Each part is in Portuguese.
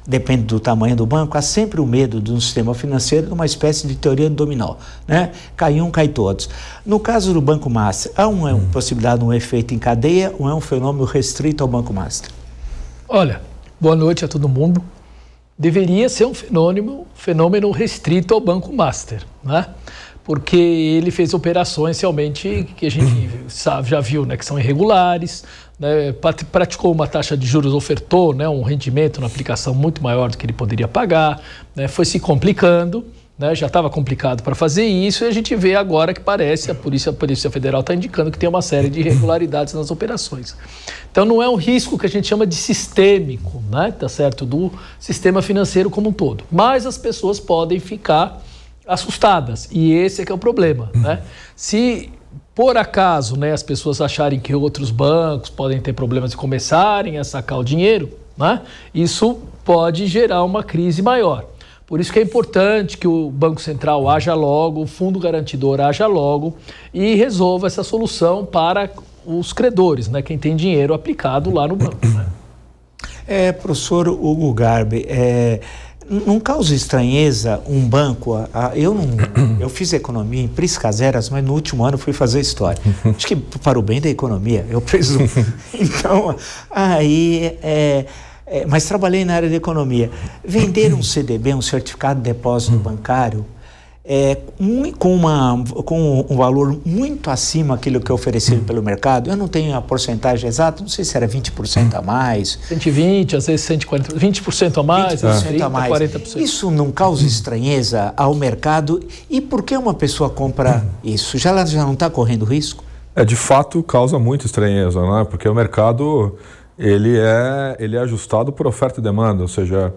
depende do tamanho do banco, há sempre o medo de um sistema financeiro de uma espécie de teoria do dominó, né? Cai um, cai todos. No caso do Banco Master, há uma possibilidade de um efeito em cadeia ou é um fenômeno restrito ao Banco Master? Olha, boa noite a todo mundo. Deveria ser um fenômeno restrito ao Banco Master, né? Porque ele fez operações realmente que a gente sabe, já viu, né, que são irregulares, né, praticou uma taxa de juros, ofertou, né, um rendimento na aplicação muito maior do que ele poderia pagar, né, foi se complicando, né, já estava complicado para fazer isso, e a gente vê agora que parece, a Polícia Federal está indicando que tem uma série de irregularidades nas operações. Então não é um risco que a gente chama de sistêmico, né, tá certo, do sistema financeiro como um todo, mas as pessoas podem ficar assustadas, e esse é que é o problema, né? Se por acaso, né, as pessoas acharem que outros bancos podem ter problemas de começarem a sacar o dinheiro, né, isso pode gerar uma crise maior. Por isso que é importante que o Banco Central haja logo, o Fundo Garantidor haja logo e resolva essa solução para os credores, né, quem tem dinheiro aplicado lá no banco, né? Professor Hugo Garbi, não causa estranheza um banco? Eu fiz economia em Priscaseras, mas no último ano fui fazer história. Acho que para o bem da economia, eu presumo. Então, mas trabalhei na área de economia. Vender um CDB, um certificado de depósito bancário, com um valor muito acima daquilo que é oferecido pelo mercado, eu não tenho a porcentagem exata, não sei se era 20% a mais. 120, às vezes 140, 20% a mais, 20% a mais. 40%. Isso não causa estranheza ao mercado? E por que uma pessoa compra isso? Ela já não está correndo risco? De fato, causa muita estranheza, né? Porque o mercado ele é ajustado por oferta e demanda, ou seja,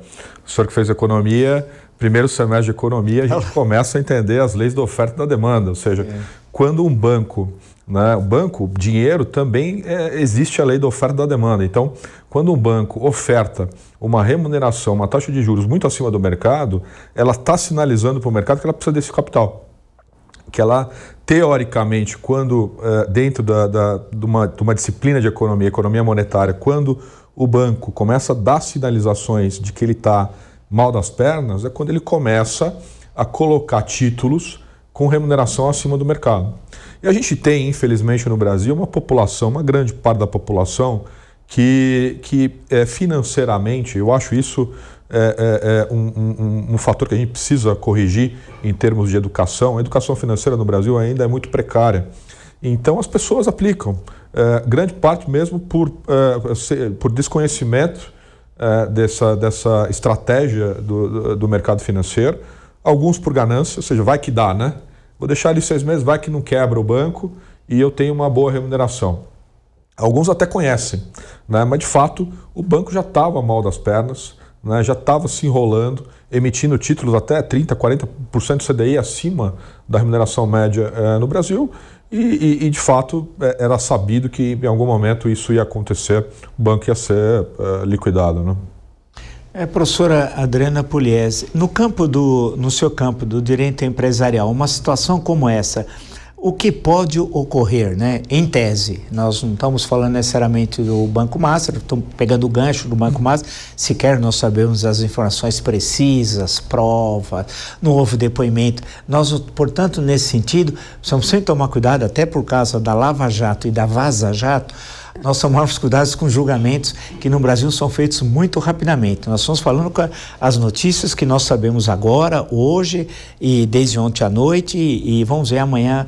o senhor que fez economia, primeiro semestre de economia, a gente começa a entender as leis da oferta e da demanda, ou seja, quando um banco, né, dinheiro também existe a lei da oferta e da demanda. Então, quando um banco oferta uma remuneração, uma taxa de juros muito acima do mercado, ela está sinalizando para o mercado que ela precisa desse capital. Que ela, teoricamente, quando dentro de uma disciplina de economia monetária, quando o banco começa a dar sinalizações de que ele está mal das pernas, é quando ele começa a colocar títulos com remuneração acima do mercado. E a gente tem, infelizmente, no Brasil, uma grande parte da população que financeiramente, eu acho isso um fator que a gente precisa corrigir em termos de educação. A educação financeira no Brasil ainda é muito precária. Então as pessoas aplicam, grande parte mesmo por desconhecimento dessa estratégia do mercado financeiro, alguns por ganância, ou seja, vai que dá, né? Vou deixar ali 6 meses, vai que não quebra o banco e eu tenho uma boa remuneração. Alguns até conhecem, né? Mas de fato o banco já estava mal das pernas, né? Já estava se enrolando, emitindo títulos até 30%, 40% CDI acima da remuneração média no Brasil. E de fato era sabido que em algum momento isso ia acontecer, o banco ia ser liquidado, né? Professora Adriana Pugliese, no seu campo do direito empresarial, uma situação como essa, o que pode ocorrer, né? Em tese, nós não estamos falando necessariamente do Banco Master, estamos pegando o gancho do Banco Master, sequer nós sabemos as informações precisas, provas, não houve depoimento. Nós, portanto, nesse sentido, precisamos sempre tomar cuidado, até por causa da Lava Jato e da Vaza Jato, nós tomamos cuidado com julgamentos que no Brasil são feitos muito rapidamente. Nós estamos falando com as notícias que nós sabemos agora, hoje e desde ontem à noite e vamos ver amanhã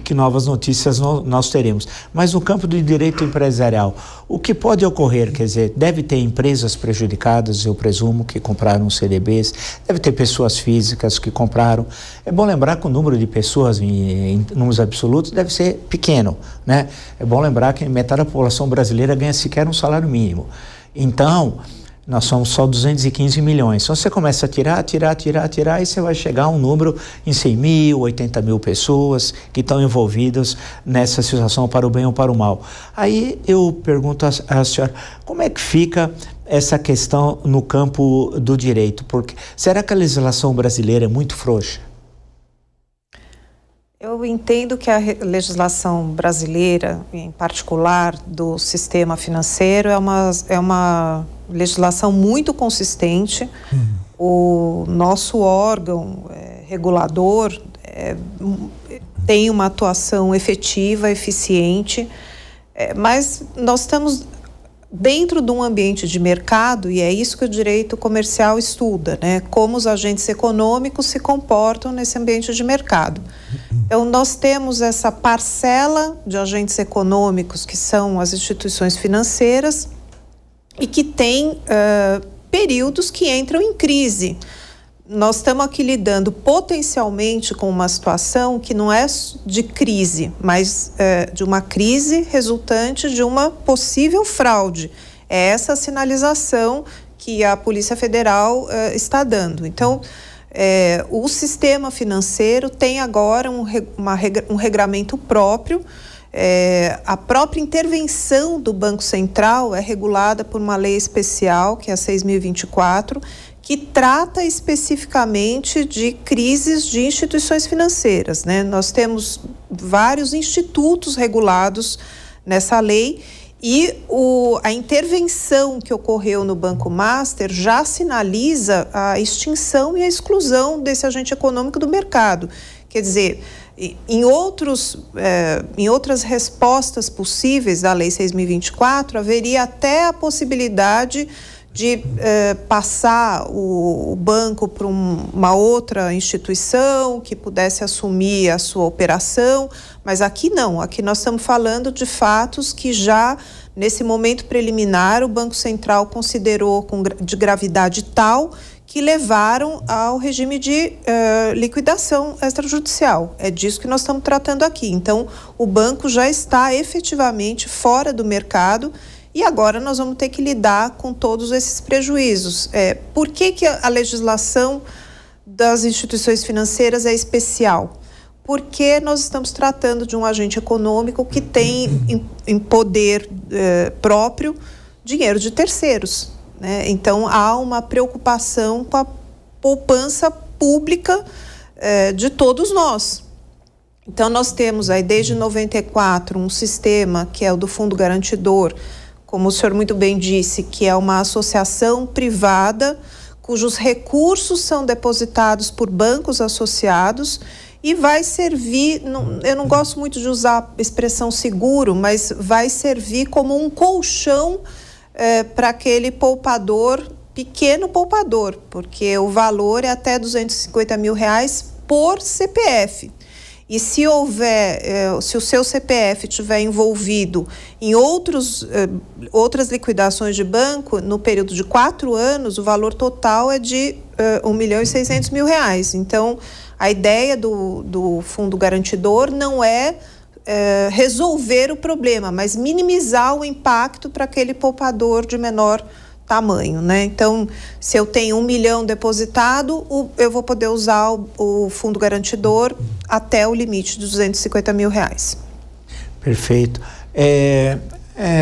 que novas notícias nós teremos. Mas no campo do direito empresarial, o que pode ocorrer, quer dizer, deve ter empresas prejudicadas, eu presumo, que compraram CDBs, deve ter pessoas físicas que compraram. É bom lembrar que o número de pessoas em números absolutos deve ser pequeno, né? É bom lembrar que metade da população brasileira ganha sequer um salário mínimo. Então, nós somos só 215 milhões. Então, você começa a tirar, e você vai chegar a um número em 100 mil, 80 mil pessoas que estão envolvidas nessa situação para o bem ou para o mal. Aí eu pergunto à senhora, como é que fica essa questão no campo do direito? Porque será que a legislação brasileira é muito frouxa? Eu entendo que a legislação brasileira, em particular do sistema financeiro, é uma legislação muito consistente. O nosso órgão regulador tem uma atuação efetiva, eficiente, mas nós estamos dentro de um ambiente de mercado, e é isso que o direito comercial estuda, né? Como os agentes econômicos se comportam nesse ambiente de mercado. Então, nós temos essa parcela de agentes econômicos, que são as instituições financeiras, e que tem períodos que entram em crise. Nós estamos aqui lidando potencialmente com uma situação que não é de crise, mas de uma crise resultante de uma possível fraude. É essa a sinalização que a Polícia Federal está dando. Então, o sistema financeiro tem agora um regramento próprio. A própria intervenção do Banco Central é regulada por uma lei especial, que é a 6.024, que trata especificamente de crises de instituições financeiras, né? Nós temos vários institutos regulados nessa lei e a intervenção que ocorreu no Banco Master já sinaliza a extinção e a exclusão desse agente econômico do mercado. Quer dizer, em outras respostas possíveis da Lei 6.024, haveria até a possibilidade de passar o banco para uma outra instituição que pudesse assumir a sua operação, mas aqui não, aqui nós estamos falando de fatos que já nesse momento preliminar o Banco Central considerou de gravidade tal que levaram ao regime de liquidação extrajudicial. É disso que nós estamos tratando aqui. Então, o banco já está efetivamente fora do mercado e agora nós vamos ter que lidar com todos esses prejuízos. Por que a legislação das instituições financeiras é especial? Porque nós estamos tratando de um agente econômico que tem em poder próprio dinheiro de terceiros, né? Então, há uma preocupação com a poupança pública de todos nós. Então, nós temos aí desde 94 um sistema que é o do Fundo Garantidor, como o senhor muito bem disse, que é uma associação privada cujos recursos são depositados por bancos associados e vai servir, eu não gosto muito de usar a expressão seguro, mas vai servir como um colchão para aquele poupador, pequeno poupador, porque o valor é até R$250 mil por CPF. E se se o seu CPF estiver envolvido em outras liquidações de banco, no período de 4 anos, o valor total é de R$1.600.000. Então, a ideia do Fundo Garantidor não é resolver o problema, mas minimizar o impacto para aquele poupador de menor tamanho, né? Então, se eu tenho 1 milhão depositado, eu vou poder usar o Fundo Garantidor até o limite de R$250 mil. Perfeito.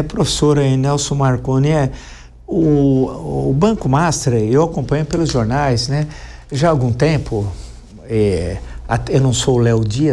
Professora Nelson Marconi, o Banco Master, eu acompanho pelos jornais, né? Já há algum tempo, eu não sou o Léo Dias,